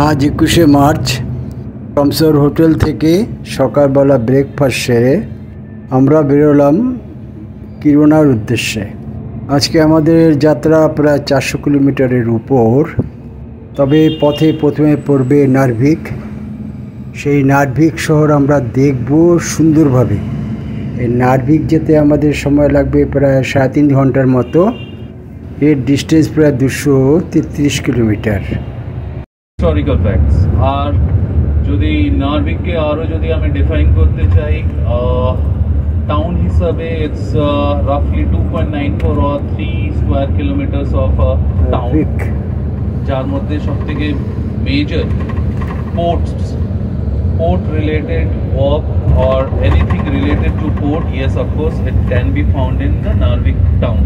আজ 21শে March রমসর hotel থেকে সকালবেলা ব্রেকফাস্ট সেরে আমরা বেরোলাম কিরোনার উদ্দেশ্যে। আজকে আমাদের যাত্রা প্রায় 400 কিলোমিটারের উপর। তবে পথে প্রথমে পড়বে নার্ভিক। সেই নার্ভিক শহর আমরা দেখব সুন্দরভাবে। এই নার্ভিক যেতে আমাদের সময় লাগবে প্রায় 3.5 ঘন্টার মতো। এর ডিস্টেন্স প্রায় 233 কিলোমিটার। Historical facts. আর যদি নার্ভিককে আরও যদি আমি ডিফাইন করতে চাই, টাউন হিসাবে ইটস রাফলি 2.94 or 3 square kilometres of town, যার মধ্যে সবথেকে major port related work or anything related to port, yes of course it can be found in the Narvik town.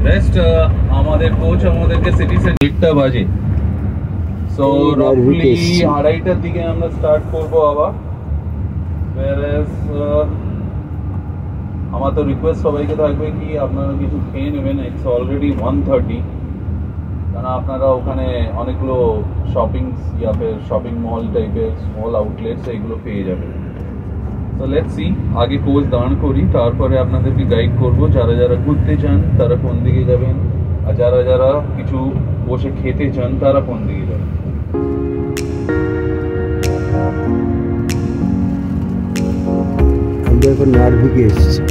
Rest আমাদের কোচ আমাদেরকে সিটি সেন্টার বাজে, so রাফলি 2:30টার দিকে আমরা start করব আবার। whereas আমার তো রিকোয়েস্ট সবাইকে থাকবে কি আপনারা কিছু খেয়ে নেবেন। ইটস অলরেডি 1:30, কারণ আপনারা ওখানে অনেকগুলো শপিং মল টাইপের স্মল আউটলেটস এইগুলো পেয়ে যাবেন। তো লেটস সি, আগে কোচ দাঁড় করি, তারপরে আপনাদেরকে গাইড করব। যারা যারা ঘুরতে চান তারা কোন দিকে যাবেন, আর যারা যারা কিছু বসে খেতে চান তারা কোন দিকে যাবেন। আমরা এখন নার্ভিকে এসেছি।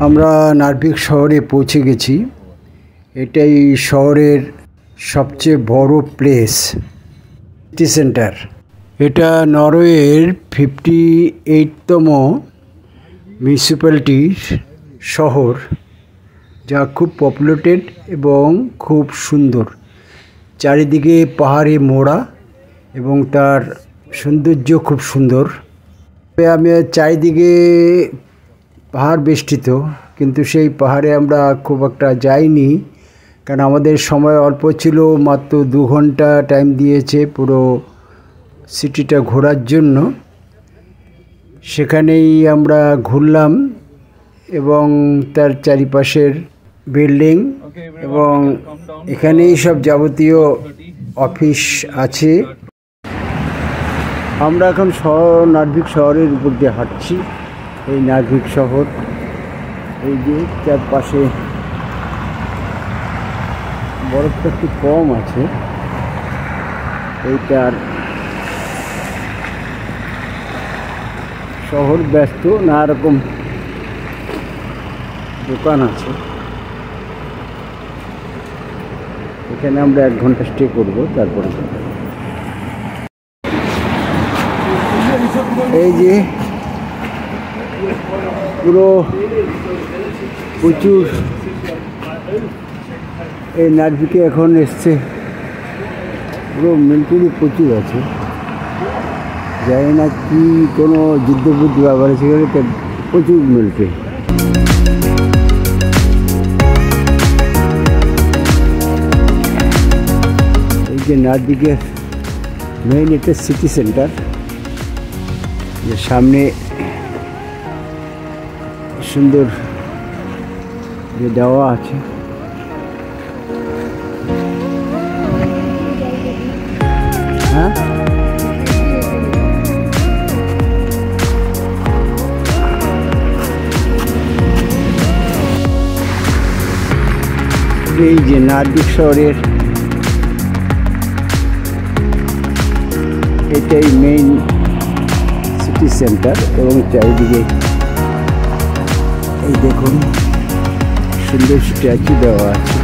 আমরা নার্ভিক শহরে পৌঁছে গেছি। এটাই শহরের সবচেয়ে বড় প্লেস, সিটি সেন্টার। এটা নরওয়ের 58তম মিউনিসিপ্যালিটির শহর, যা খুব পপুলেটেড এবং খুব সুন্দর। চারিদিকে পাহাড়ে মোড়া এবং তার সৌন্দর্য খুব সুন্দর। আমি চারিদিকে পাহাড় বেষ্টিত, কিন্তু সেই পাহাড়ে আমরা খুব একটা যাইনি, কারণ আমাদের সময় অল্প ছিল। মাত্র 2 ঘন্টা টাইম দিয়েছে পুরো সিটিটা ঘোরার জন্য। সেখানেই আমরা ঘুরলাম এবং তার চারিপাশের বিল্ডিং, এবং এখানেই সব যাবতীয় অফিস আছে। আমরা এখন নার্ভিক শহরের উপর দিয়ে হাঁটছি। এই নার্ভিক শহর, এই যে চারপাশে বরফটা একটু কম আছে। এইটার শহর ব্যস্ত, নানা রকম দোকান আছে। এখানে আমরা 1 ঘন্টা স্টে করব, তারপরে এই যে পুরো প্রচুর এই নার্ভিকে এখন এসছে, পুরো মিলিটারি প্রচুর আছে। জানি না কি কোনো যুদ্ধবুদ্ধি ব্যবহার আছে, প্রচুর মিলিটারি। এই যে নার্ভিকের মেইন এটা সিটি সেন্টার, যে সামনে সুন্দর যে দেওয়া আছে। হ্যাঁ, এই যে নার্ভিক শহরের এটাই মেইন সিটি সেন্টার, এবং চারিদিকে এই দেখুন সুন্দর স্ট্যাচু দেওয়া আছে।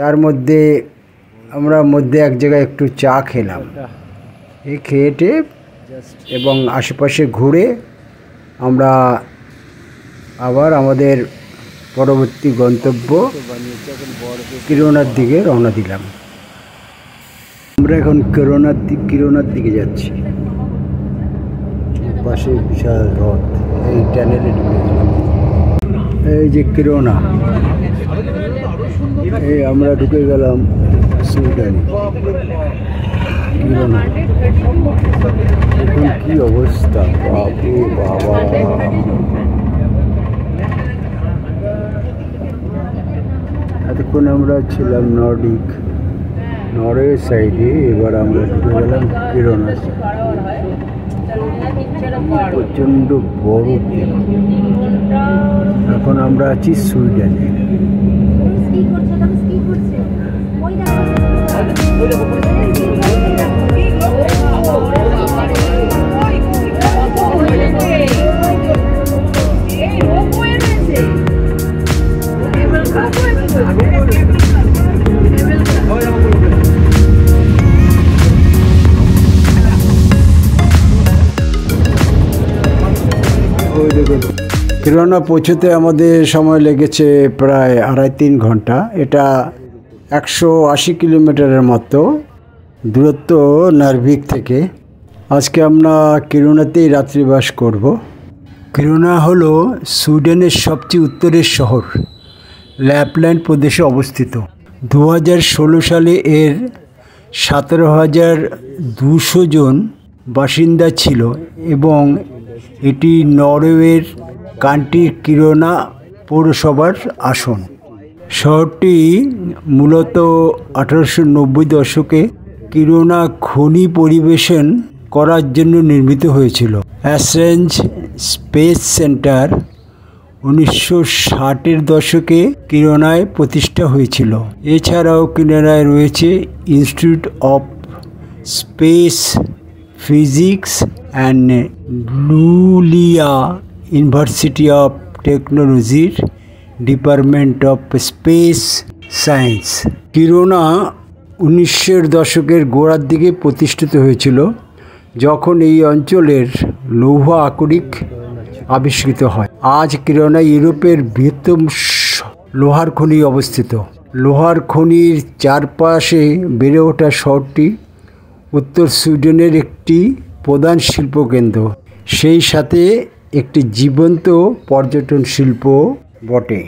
তার মধ্যে আমরা এক জায়গায় একটু চা খেলাম। এই খেয়েটে এবং আশেপাশে ঘুরে আমরা আবার আমাদের পরবর্তী গন্তব্য কিরোনার দিকে রওনা দিলাম। আমরা এখন কিরোনার দিকে যাচ্ছি। পাশে বিশাল হ্রদ, এই টানেলে ঢুকে গেলাম। এই যে কিরোনা, এই আমরা ঢুকে গেলাম সুইডেন। কিরোনা এখন কি অবস্থা, বাপরে বাবা। এতক্ষণ আমরা ছিলাম নরওয়ে সাইডে, এবার আমরা ঢুকে গেলাম কিরোনা। প্রচণ্ড বরফ। এখন আমরা আছি সুইডেনে। কিরোনা পৌঁছতে আমাদের সময় লেগেছে প্রায় 2.5-3 ঘন্টা। এটা 180 কিলোমিটারের মতো দূরত্ব নার্ভিক থেকে। আজকে আমরা কিরোনাতেই রাত্রিবাস করব। কিরোনা হলো সুইডেনের সবচেয়ে উত্তরের শহর, ল্যাপল্যান্ড প্রদেশে অবস্থিত। 2016 সালে এর 17,200 জন বাসিন্দা ছিল এবং এটি নরওয়ের কান্ট্রি কিরোনা পৌরসভার আসন। শহরটি মূলত 1890 দশকে কিরোনা খনি পরিবেশন করার জন্য নির্মিত হয়েছিল। অ্যাসেঞ্জ স্পেস সেন্টার 1960-এর দশকে কিরোনায় প্রতিষ্ঠা হয়েছিল। এছাড়াও কিরোনায় রয়েছে institute of space physics and Lulea university of টেকনোলজির department of space science. Kiruna 1900-এর দশকের গোড়ার দিকে প্রতিষ্ঠিত হয়েছিল, যখন এই অঞ্চলের লৌহ আকরিক আবিষ্কৃত হয়। আজ কিরোনা ইউরোপের বৃহত্তম লোহার খনি অবস্থিত। লোহার খনির চারপাশে বেড়ে ওঠা শহরটি উত্তর সুইডেনের একটি প্রধান শিল্পকেন্দ্র, সেই সাথে একটি জীবন্ত পর্যটন শিল্প বটে।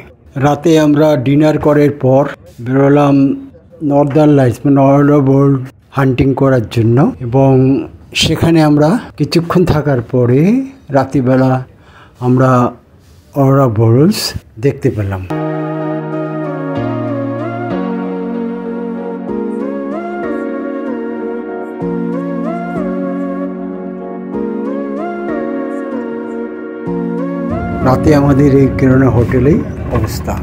রাতে আমরা ডিনার করার পর বেরোলাম নর্দার্ন লাইটস নরওয়ে হান্টিং করার জন্য, এবং সেখানে আমরা কিছুক্ষণ থাকার পরে রাত্রিবেলা আমরা অরোরা বোরেলস দেখতে পেলাম। রাতে আমাদের এই কিরোনা হোটেলেই অবস্থান।